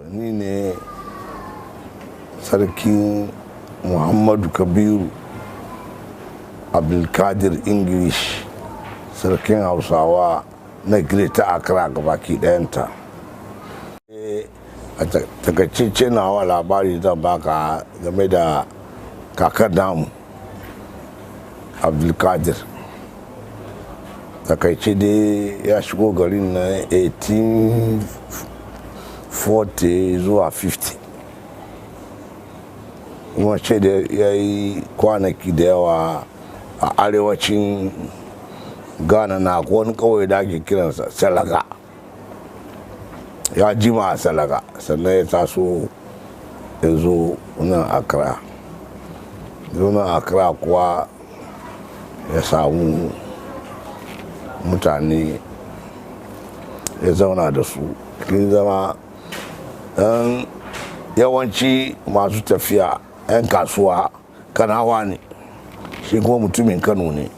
Ni ne Sarkin Muhammadu Kabiru Abdulkadir English, Sarkin Hausawa na Greater Accra gabaki ɗayanta. A takaice nawa labari zan baka game da kakar namu Abdulkadir. Takaice dai ya shigo garin na 1840 zuwa 50, kuma ce da ya yi kwanaki da yawa a arewacin Ghana na wani kawai da ake kiransa Salaga. Ya jima a Salaga sannan ya taso ya zo nan Accra. Nan Accra kuwa ya samu mutane ya zauna da su. Kin zama yawanci masu tafiya 'yan kasuwa Kanawa ne, shi kuma mutumin Kano ne.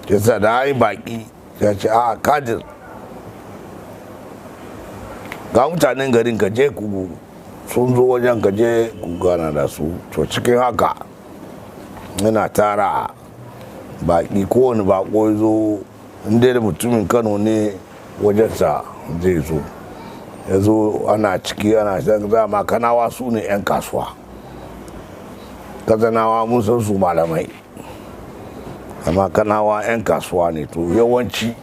Yasa da yi baki ya ce a Kadir, ga mutanen garin ka je ku sun zo wajen ka je ku gana da su. To cikin haka yana tara baki, kowane bako ya zo inda da mutumin Kano ne wajensa zai zo. Ya zo ana ciki ana zama Kanawa su ne 'yan kasuwa, Kazanawa mun san su malamai, amma Kanawa 'yan kasuwa ne. To yawanci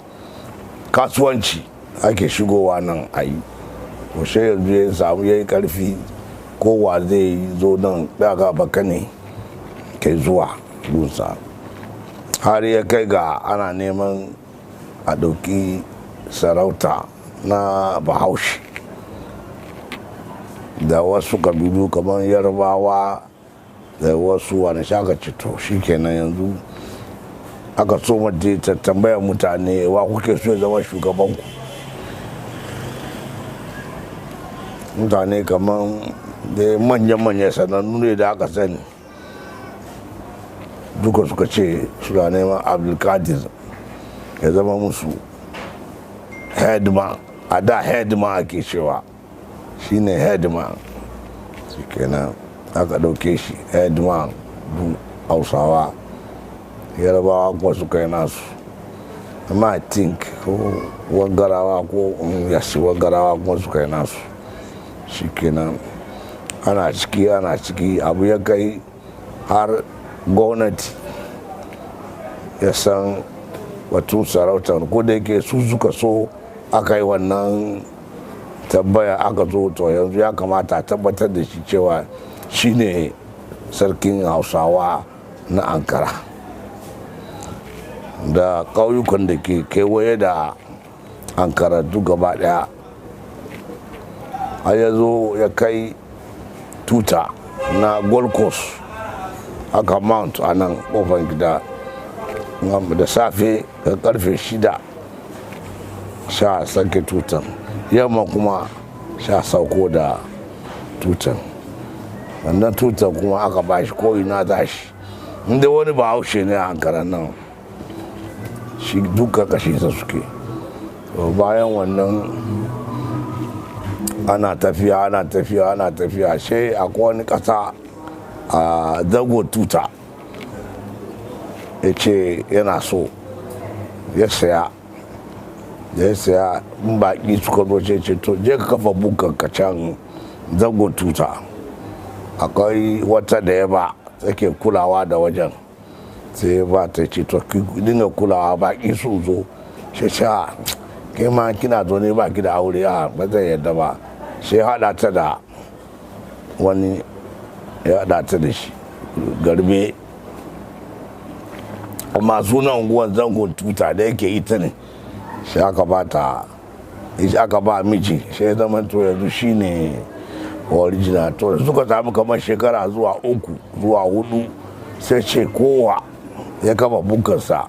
kasuwanci ake shigowa nan a yi. To sai yanzu ya samu ya yi karfi, kowa zai zo nan daga baka ne kai zuwa gunsa, har ya kai ga ana neman a ɗauki sarauta na Bahaushe da wasu kabilu kamar Yarbawa da wasu wani shaka cito. Shi kenan yanzu aka so mace ta tambaya mutane wa kuke so ya zama shugabanku. Mutane kamar da manya-manya sanannu ne da aka sani duka suka ce suna neman Abdulkadir ya zama musu headman. A da headman ake cewa, shi ne headman. Shi kenan aka ɗauke shi headman du Hausawa. Yarbawa kuma suka yi nasu, amma I think ko wangarawa ko yasi wangarawa kuma suka yi nasu. Shi kenan ana ciki abu ya kai har gwamnati ya san batun sarautar, ko da yake su suka so aka yi wannan tambaya aka zo. To yanzu ya kamata a tabbatar da shi cewa shi ne sarkin Hausawa na Ankara da ƙauyukan da ke kewaye da Ankara duk gaba ɗaya. Har ya zo ya kai tuta na Gold Coast aka mount a nan ƙofar gida da safe ga karfe 6 sha sake tutan, yamma kuma sha sauko da tutan. Wannan tutan kuma aka bashi ko ina tashi, inda wani Bahaushe ne a Ankara nan shi duka kashinsa suke. Bayan wannan ana tafiya sai akwai wani ƙasa a zago tuta ya ce yana so ya saya. In baƙi suka zo ce to je ka kafa bukan ka can zago tuta, akwai wata da ya ba take kulawa da wajen. Sai ba ta ce to ki dinga kulawa baƙi su zo. Sha kai ma kina zo ne ba ki da aure, ba zai yadda ba. Sai haɗa ta da wani, ya haɗa ta da shi Garbe, amma sunan unguwar zangon tuta da yake ita ne. Sai aka ba miji, sai zama to yanzu shi ne original. To suka samu kamar shekara zuwa 3 zuwa 4, sai ce kowa ya kafa bukansa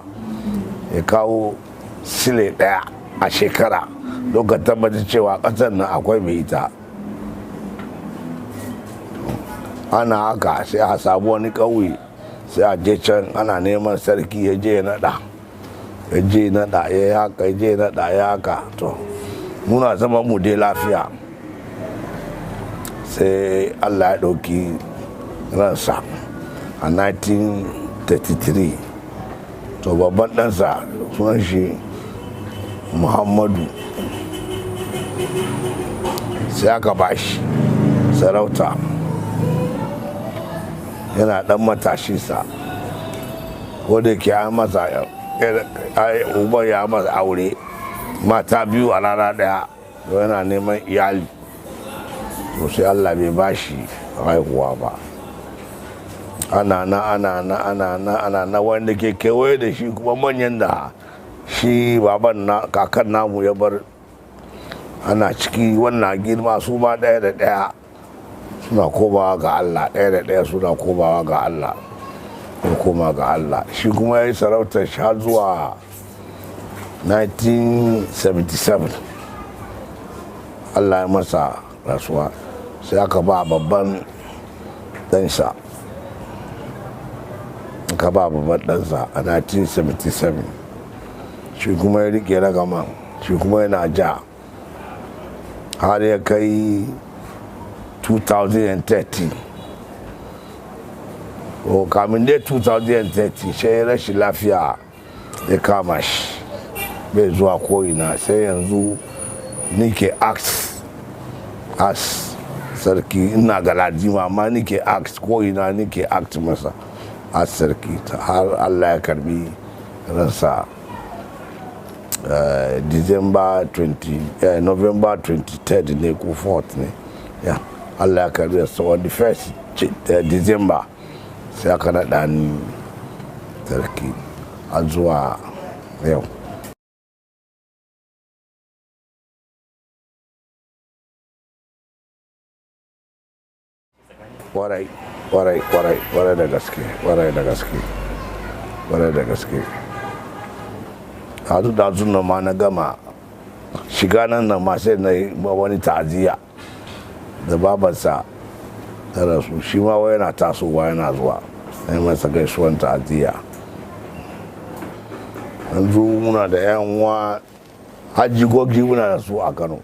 ya kawo sile 1 a shekara don ka tabbatar cewa ƙasar nan akwai mai ita. Ana haka sai a samu wani ƙauye, sai a je can ana neman sarki, ya je ya naɗa ya yi haka. To muna zama mu dai lafiya. sai Allah ya ɗauki ransa a 1933. to babban ɗansa sunan shi Muhammadu, sai aka ba shi sarauta yana ɗan matashinsa, wadda ke an masa uban ya masa aure mata biyu a rana ɗaya, yana neman iyali, to sai Allah bai ba shi haihuwa ba. ana na wanda ke kewaye da shi kuma manyan da shi baban na kakan namu ya bar ana ciki wannan girma su ma ɗaya da ɗaya suna komawa ga Allah, ɗaya da ɗaya suna komawa ga Allah, ya koma ga Allah. Shi kuma ya yi sarautar sha zuwa 1977 Allah ya masa rasuwa, sai aka ba babban ɗansa a 1977. shi kuma ya rike ragaman, shi kuma yana ja har ya kai 2013. kamin dai 2030 sai rashin lafiya ya kama shi, bai zuwa ko'ina, sai yanzu nike act as sarki. ina galadima amma nike act ko'ina, nike act masa as sarki, har Allah ya karbi ransa November 23 ne ko 4th ne, ya Allah ya karbi ransa on the 1st December, sai aka naɗa ni sarki a zuwa yau. Kwarai da gaske, da nan ma na gama shiga nan ma sai na yi wani ta'aziyya da babansa ta rasu, shi ma wai yana tasowa yana zuwa, na yi masa gaisuwan ta'aziyya. yanzu muna da yan uwa hajjigogi muna da su a Kano.